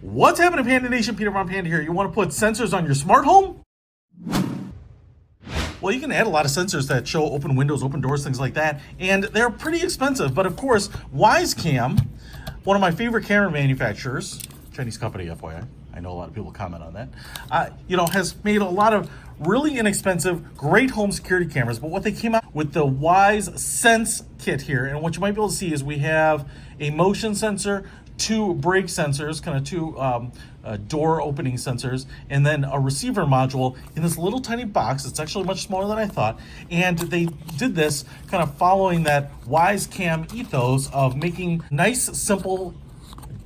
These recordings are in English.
What's happening, Panda Nation? Peter Von Panda here. You want to put sensors on your smart home? Well, you can add a lot of sensors that show open windows, open doors, things like that, and they're pretty expensive. But of course, Wyze Cam, one of my favorite camera manufacturers, Chinese company, FYI. I know a lot of people comment on that. Has made a lot of really inexpensive, great home security cameras. But what they came out with the Wyze Sense kit here, and what you might be able to see is we have a motion sensor, two brake sensors, kind of two door opening sensors, and then a receiver module in this little tiny box. It's actually much smaller than I thought. And they did this kind of following that Wyze Cam ethos of making nice, simple,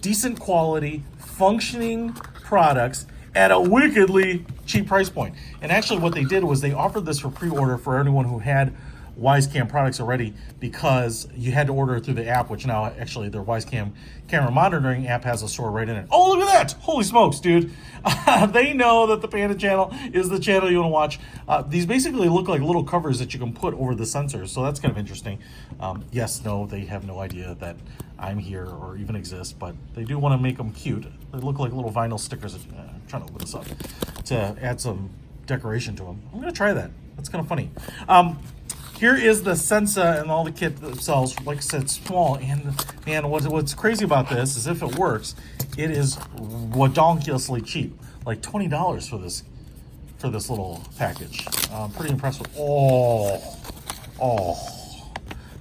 decent quality, functioning products at a wickedly cheap price point. And actually what they did was they offered this for pre-order for anyone who had Wyze Cam products already, because you had to order it through the app, which now actually their Wyze Cam camera monitoring app has a store right in it. Oh, look at that! Holy smokes, dude. They know that the Panda channel is the channel you want to watch. These basically look like little covers that you can put over the sensors, so that's kind of interesting. They have no idea that I'm here or even exist, but they do want to make them cute. They look like little vinyl stickers. I'm trying to open this up to add some decoration to them. I'm going to try that. That's kind of funny. Here is the Sense and all the kit themselves. Like I said, small. And man, what's crazy about this is if it works, it is ridiculously cheap. Like $20 for this little package. Pretty impressed with.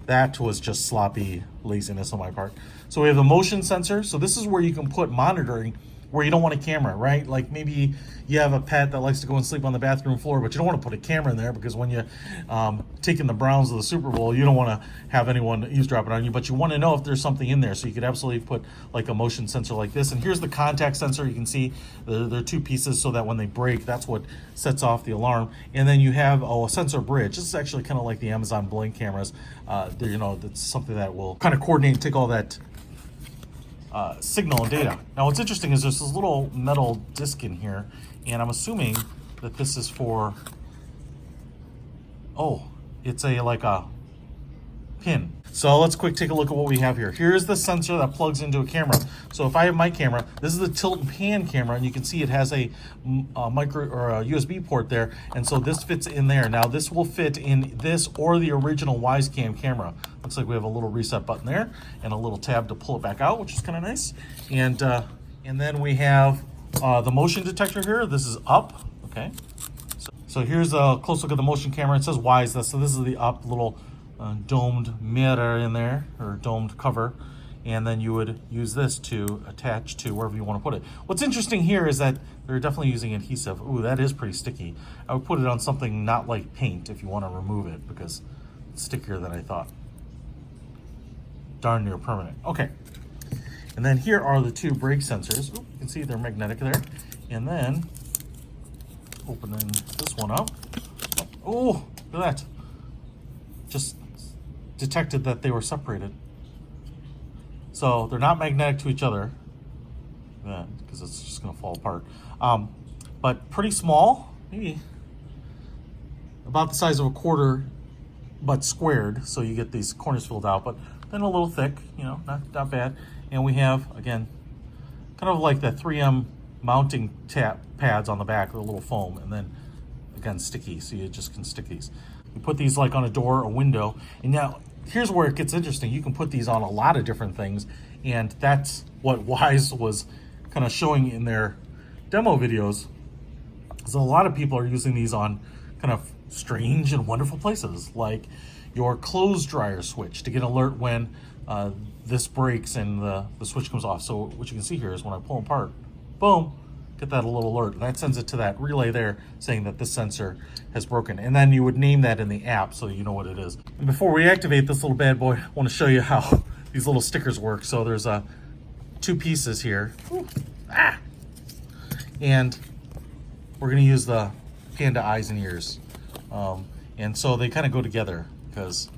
That was just sloppy laziness on my part. So we have the motion sensor. So this is where you can put monitoring where you don't want a camera, right? Like maybe you have a pet that likes to go and sleep on the bathroom floor, but you don't want to put a camera in there because when you taking the Browns to the Super Bowl, you don't want to have anyone eavesdropping on you, but you want to know if there's something in there. So you could absolutely put like a motion sensor like this. And here's the contact sensor. You can see there are two pieces so that when they break, that's what sets off the alarm. And then you have a sensor bridge. This is actually kind of like the Amazon Blink cameras. That's something that will kind of coordinate and take all that signal and data. Now what's interesting is there's this little metal disc in here, and I'm assuming that this is for, it's like a pin. So let's take a look at what we have here. Here's the sensor that plugs into a camera. So if I have my camera, this is the tilt and pan camera, and you can see it has a micro or a USB port there, and so this fits in there. Now this will fit in this or the original Wyze Cam camera. Looks like we have a little reset button there and a little tab to pull it back out, which is kind of nice. And then we have the motion detector here. This is up. Okay. So here's a close look at the motion camera. It says Wyze. So this is the up little domed mirror in there, or domed cover, and then you would use this to attach to wherever you want to put it. What's interesting here is that they're definitely using adhesive. Ooh, that is pretty sticky. I would put it on something not like paint if you want to remove it, because it's stickier than I thought. Darn near permanent. Okay. And then here are the two brake sensors. Ooh, you can see they're magnetic there. And then opening this one up. Oh, look at that. Just detected that they were separated. So they're not magnetic to each other, because it's just going to fall apart. But pretty small, maybe about the size of a quarter, but squared. So you get these corners filled out, but then a little thick, not bad. And we have, again, kind of like the 3M mounting pads on the back with a little foam, and then again sticky, so you just can stick these. You put these like on a door, a window, and now here's where it gets interesting. You can put these on a lot of different things, and that's what Wyze was kind of showing in their demo videos. So a lot of people are using these on kind of strange and wonderful places, like your clothes dryer switch to get an alert when this breaks and the switch comes off. So what you can see here is when I pull them apart, boom, get that little alert. And that sends it to that relay there saying that this sensor has broken. And then you would name that in the app so you know what it is. And before we activate this little bad boy, I want to show you how these little stickers work. So there's two pieces here. Ooh, and we're going to use the Panda eyes and ears. And so they kind of go together, because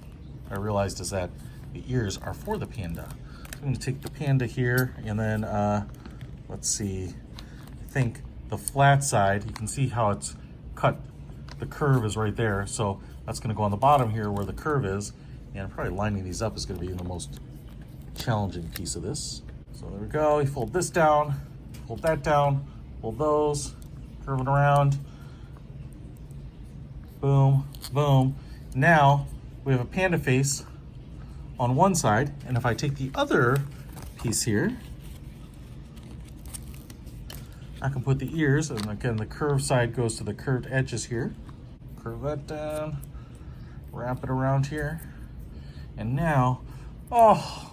I realized is that the ears are for the Panda. So I'm going to take the Panda here, and then let's see, I think the flat side, you can see how it's cut. The curve is right there, so that's going to go on the bottom here where the curve is, and probably lining these up is going to be the most challenging piece of this. So there we go. You fold this down, hold that down, hold those, curve it around, boom, boom. Now we have a panda face on one side, and if I take the other piece here, I can put the ears, and again the curved side goes to the curved edges here. Curve that down, wrap it around here, and now, oh,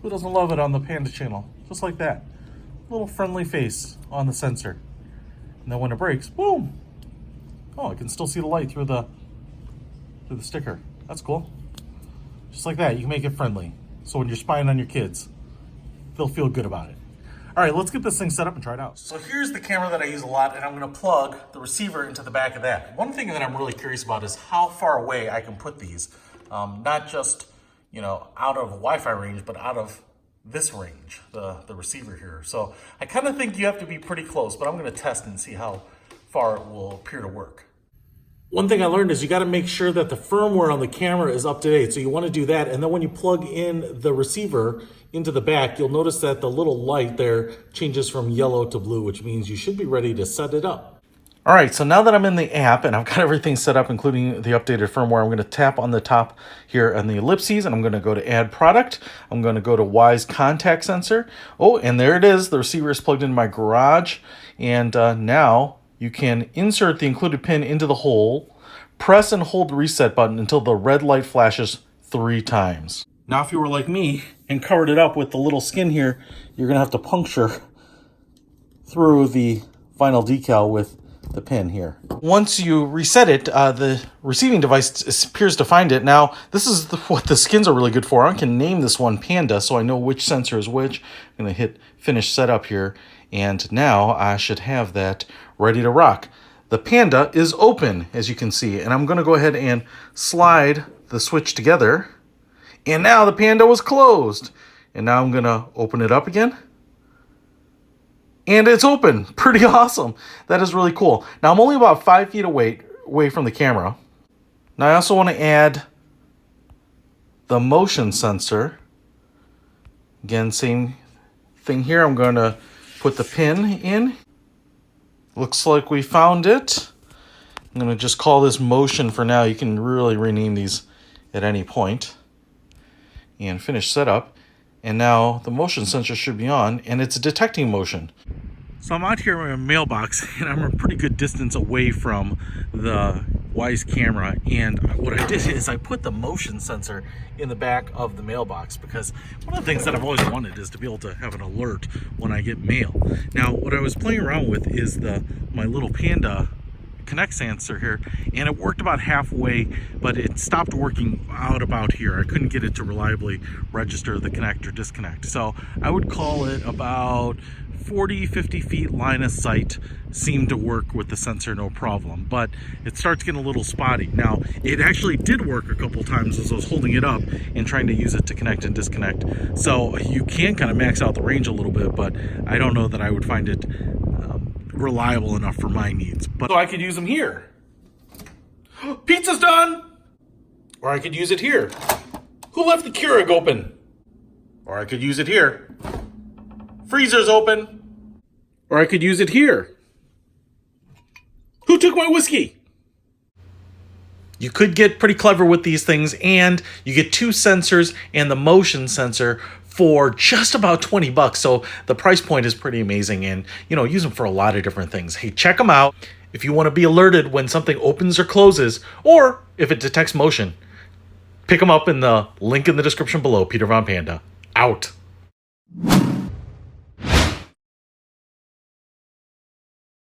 who doesn't love it on the Panda channel? Just like that. Little friendly face on the sensor. And then when it breaks, boom! Oh, I can still see the light through the sticker. That's cool. Just like that, you can make it friendly. So when you're spying on your kids, they'll feel good about it. All right, let's get this thing set up and try it out. So here's the camera that I use a lot, and I'm gonna plug the receiver into the back of that. One thing that I'm really curious about is how far away I can put these. Not just, out of Wi-Fi range, but out of this range, the receiver here. So I kind of think you have to be pretty close, but I'm gonna test and see how far it will appear to work. One thing I learned is you gotta make sure that the firmware on the camera is up to date. So you wanna do that, and then when you plug in the receiver into the back, you'll notice that the little light there changes from yellow to blue, which means you should be ready to set it up. All right, so now that I'm in the app and I've got everything set up, including the updated firmware, I'm gonna tap on the top here on the ellipses, and I'm gonna go to Add Product. I'm gonna go to Wyze Contact Sensor. Oh, and there it is. The receiver is plugged in my garage, and now you can insert the included pin into the hole, press and hold the reset button until the red light flashes 3 times. Now, if you were like me and covered it up with the little skin here, you're gonna have to puncture through the vinyl decal with the pin here. Once you reset it, the receiving device appears to find it. Now, this is what the skins are really good for. I can name this one Panda, so I know which sensor is which. I'm gonna hit Finish Setup here, and now I should have that ready to rock. The Panda is open, as you can see, and I'm gonna go ahead and slide the switch together, and now the Panda was closed. And now I'm gonna open it up again, and it's open. Pretty awesome. That is really cool. Now I'm only about 5 feet away from the camera. Now I also want to add the motion sensor. Again, same thing here. I'm going to put the pin in. Looks like we found it. I'm going to just call this motion for now. You can really rename these at any point. And finish setup. And now the motion sensor should be on, and it's detecting motion. So I'm out here in my mailbox, and I'm a pretty good distance away from the Wyze camera. And what I did is I put the motion sensor in the back of the mailbox, because one of the things that I've always wanted is to be able to have an alert when I get mail. Now, what I was playing around with is my little Panda Connect sensor here, and it worked about halfway, but it stopped working out about here. I couldn't get it to reliably register the connect or disconnect. So I would call it about 40-50 feet line of sight seemed to work with the sensor no problem, but it starts getting a little spotty. Now, it actually did work a couple times as I was holding it up and trying to use it to connect and disconnect. So you can kind of max out the range a little bit, but I don't know that I would find it reliable enough for my needs. But so I could use them here. Pizza's done! Or I could use it here. Who left the Keurig open? Or I could use it here. Freezer's open. Or I could use it here. Who took my whiskey? You could get pretty clever with these things, and you get 2 sensors and the motion sensor for just about 20 bucks. So the price point is pretty amazing, and use them for a lot of different things. Hey, check them out if you want to be alerted when something opens or closes, or if it detects motion. Pick them up in the link in the description below. Peter Von Panda, out.